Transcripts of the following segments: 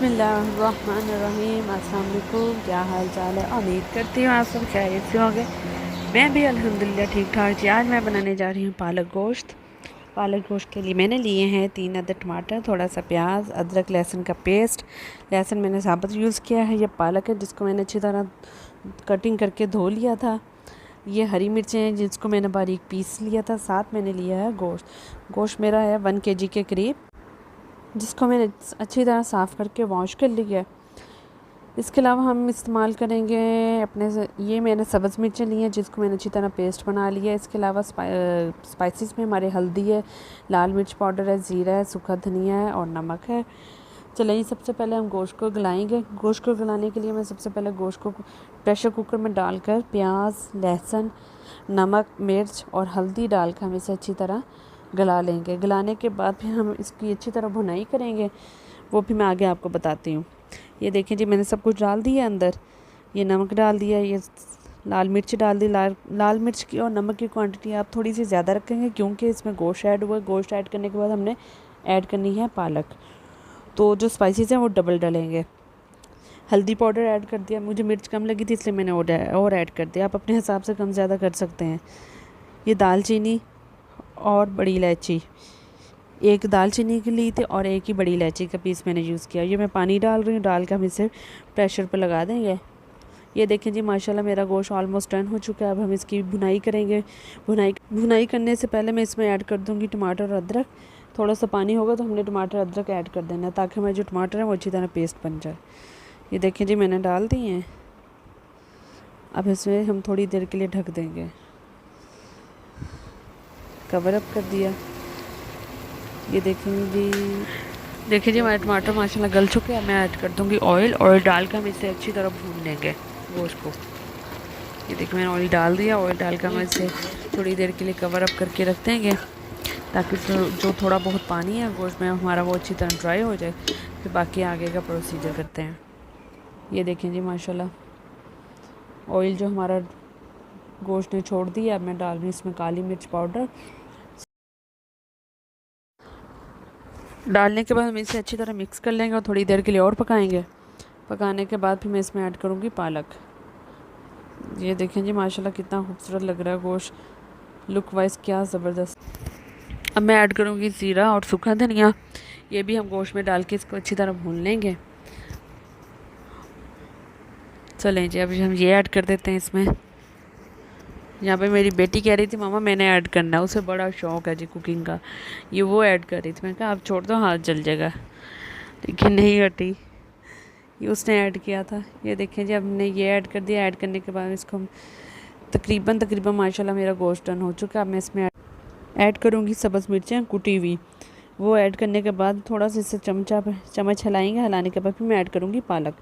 बिस्मिल्लाहिर्रहमानिर्रहीम। अस्सलाम वालेकुम। क्या हाल चाल है? उम्मीद करती हूँ आप सब खैरियत से होंगे। मैं भी अल्हम्दुलिल्लाह ठीक ठाक जी। आज मैं बनाने जा रही हूँ पालक गोश्त। पालक गोश्त के लिए मैंने लिए हैं 3 अदद टमाटर, थोड़ा सा प्याज, अदरक लहसुन का पेस्ट। लहसुन मैंने साबुत यूज़ किया है। ये पालक है जिसको मैंने अच्छी तरह कटिंग करके धो लिया था। ये हरी मिर्चें हैं जिसको मैंने बारीक पीस लिया था। साथ मैंने लिया है गोश्त मेरा है 1 kg के करीब, जिसको मैंने अच्छी तरह साफ़ करके वॉश कर लिया है। इसके अलावा हम इस्तेमाल करेंगे ये मैंने सब्ज़ मिर्चें ली हैं जिसको मैंने अच्छी तरह पेस्ट बना लिया है। इसके अलावा स्पाइसेस में हमारे हल्दी है, लाल मिर्च पाउडर है, ज़ीरा है, सूखा धनिया है और नमक है। चलिए सबसे पहले हम गोश्त को गलाएंगे। गोश्त को गलाने के लिए मैं सबसे पहले गोश्त को प्रेशर कुकर में डालकर प्याज, लहसुन, नमक, मिर्च और हल्दी डालकर हम इसे अच्छी तरह गला लेंगे। गलाने के बाद फिर हम इसकी अच्छी तरह भुनाई करेंगे, वो भी मैं आगे आपको बताती हूँ। ये देखें जी, मैंने सब कुछ डाल दिया अंदर। ये नमक डाल दिया, ये लाल मिर्च डाल दी। लाल मिर्च की और नमक की क्वांटिटी आप थोड़ी सी ज़्यादा रखेंगे क्योंकि इसमें गोश्त ऐड हुआ है। गोश्त ऐड करने के बाद हमने ऐड करनी है पालक, तो जो स्पाइसेस हैं वो डबल डालेंगे। हल्दी पाउडर ऐड कर दिया, मुझे मिर्च कम लगी थी इसलिए मैंने और ऐड कर दिया। आप अपने हिसाब से कम ज़्यादा कर सकते हैं। ये दालचीनी और बड़ी इलायची, एक दालचीनी की ली थी और एक ही बड़ी इलायची का पीस मैंने यूज़ किया। ये मैं पानी डाल रही हूँ, डाल के हम इसे प्रेशर पर लगा देंगे। ये देखें जी, माशाल्लाह मेरा गोश्त ऑलमोस्ट डन हो चुका है। अब हम इसकी भुनाई करेंगे। भुनाई करने से पहले मैं इसमें ऐड कर दूँगी टमाटर और अदरक। थोड़ा सा पानी होगा तो हमने टमाटर अदरक ऐड कर देना है ताकि हमारे जो टमाटर हैं वो अच्छी तरह पेस्ट बन जाए। ये देखें जी, मैंने डाल दिए हैं। अब इसमें हम थोड़ी देर के लिए ढक देंगे। कवर अप कर दिया। ये देखिए जी हमारे टमाटर माशाल्लाह गल चुके हैं। मैं ऐड कर दूंगी ऑयल डालकर हम इसे अच्छी तरह भून लेंगे गोश्त को। ये देखिए मैंने ऑयल डाल दिया। ऑयल डालकर हम इसे थोड़ी देर के लिए कवर अप करके रख देंगे ताकि जो थोड़ा बहुत पानी है गोश्त में हमारा वो अच्छी तरह ड्राई हो जाए। फिर बाकी आगे का प्रोसीजर करते हैं। ये देखें जी माशाल्लाह ऑयल जो हमारा गोश्त ने छोड़ दिया। अब मैं डाल रही हूँ इसमें काली मिर्च पाउडर। डालने के बाद हम इसे अच्छी तरह मिक्स कर लेंगे और थोड़ी देर के लिए और पकाएंगे। पकाने के बाद फिर मैं इसमें ऐड करूँगी पालक। ये देखें जी माशाल्लाह कितना खूबसूरत लग रहा है गोश्त, लुक वाइज क्या ज़बरदस्त। अब मैं ऐड करूँगी ज़ीरा और सूखा धनिया। ये भी हम गोश्त में डाल के इसको अच्छी तरह भून लेंगे। चलें जी, अब हम ये ऐड कर देते हैं इसमें। यहाँ पे मेरी बेटी कह रही थी मामा मैंने ऐड करना है, उसे बड़ा शौक़ है जी कुकिंग का। ये वो ऐड कर रही थी। मैं कहा आप छोड़ दो, हाथ जल जाएगा, लेकिन नहीं हटी। ये उसने ऐड किया था। ये देखें जी, अब हमने ये ऐड कर दिया। ऐड करने के बाद इसको हम तकरीबन माशाल्लाह मेरा गोश्त डन हो चुका है। अब मैं इसमें ऐड करूँगी सब्ज़ मिर्चें कुटी हुई। वो ऐड करने के बाद थोड़ा सा इसे चम्मच हिलाएँगे। हिलाने के बाद फिर मैं ऐड करूँगी पालक।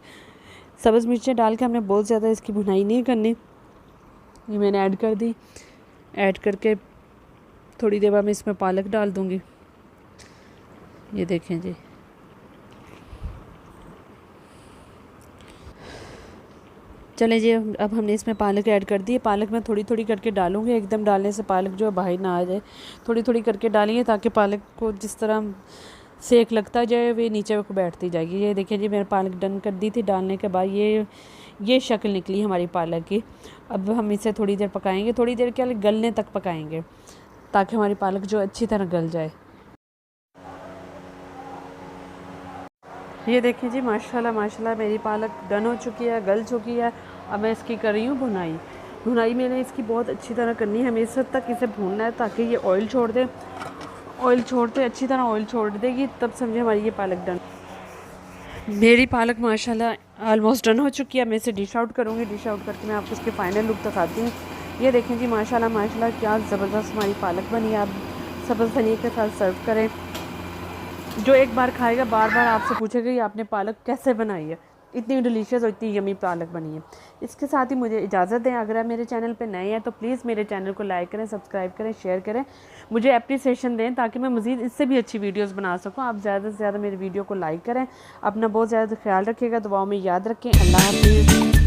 सब्ज़ मिर्चें डाल के हमने बहुत ज़्यादा इसकी भुनाई नहीं करनी। ये मैंने ऐड कर दी। ऐड करके थोड़ी देर बाद मैं इसमें पालक डाल दूँगी। ये देखें जी, चलें जी, अब हमने इसमें पालक ऐड कर दी। पालक मैं थोड़ी थोड़ी करके डालूँगी, एकदम डालने से पालक जो है बाहर ना आ जाए। थोड़ी थोड़ी करके डालेंगे ताकि पालक को जिस तरह सेक लगता जाए वे नीचे को बैठती जाएगी। ये देखिए जी, मैंने पालक डन कर दी थी। डालने के बाद ये शक्ल निकली हमारी पालक की। अब हम इसे थोड़ी देर पकाएंगे, थोड़ी देर के लिए गलने तक पकाएंगे ताकि हमारी पालक जो अच्छी तरह गल जाए। ये देखिए जी माशाल्लाह मेरी पालक डन हो चुकी है, गल चुकी है। अब मैं इसकी कर रही हूँ भुनाई मैंने इसकी बहुत अच्छी तरह करनी है। हमें इस हद तक इसे भूनना है ताकि ये ऑयल छोड़ दे। ऑयल छोड़ते अच्छी तरह ऑयल छोड़ देगी तब समझे हमारी ये पालक डन। मेरी पालक माशाल्लाह ऑलमोस्ट डन हो चुकी है। मैं इसे डिश आउट करूँगी। डिश आउट करके मैं आपको इसके फाइनल लुक दिखाती हूँ। ये देखें जी माशाल्लाह क्या ज़बरदस्त हमारी पालक बनी है। आप सब्ज़ धनिया के साथ सर्व करें। जो एक बार खाएगा बार बार आपसे पूछेगा कि आपने पालक कैसे बनाई है। इतनी डिलीशियस और इतनी यमी पालक बनी है। इसके साथ ही मुझे इजाज़त दें। अगर आप मेरे चैनल पे नए हैं तो प्लीज़ मेरे चैनल को लाइक करें, सब्सक्राइब करें, शेयर करें, मुझे एप्रिसिएशन दें ताकि मैं मज़ीद इससे भी अच्छी वीडियोस बना सकूं। आप ज़्यादा से ज़्यादा मेरी वीडियो को लाइक करें। अपना बहुत ज़्यादा ख्याल रखिएगा, दुआओं में याद रखें। अल्लाह हाफ़िज़।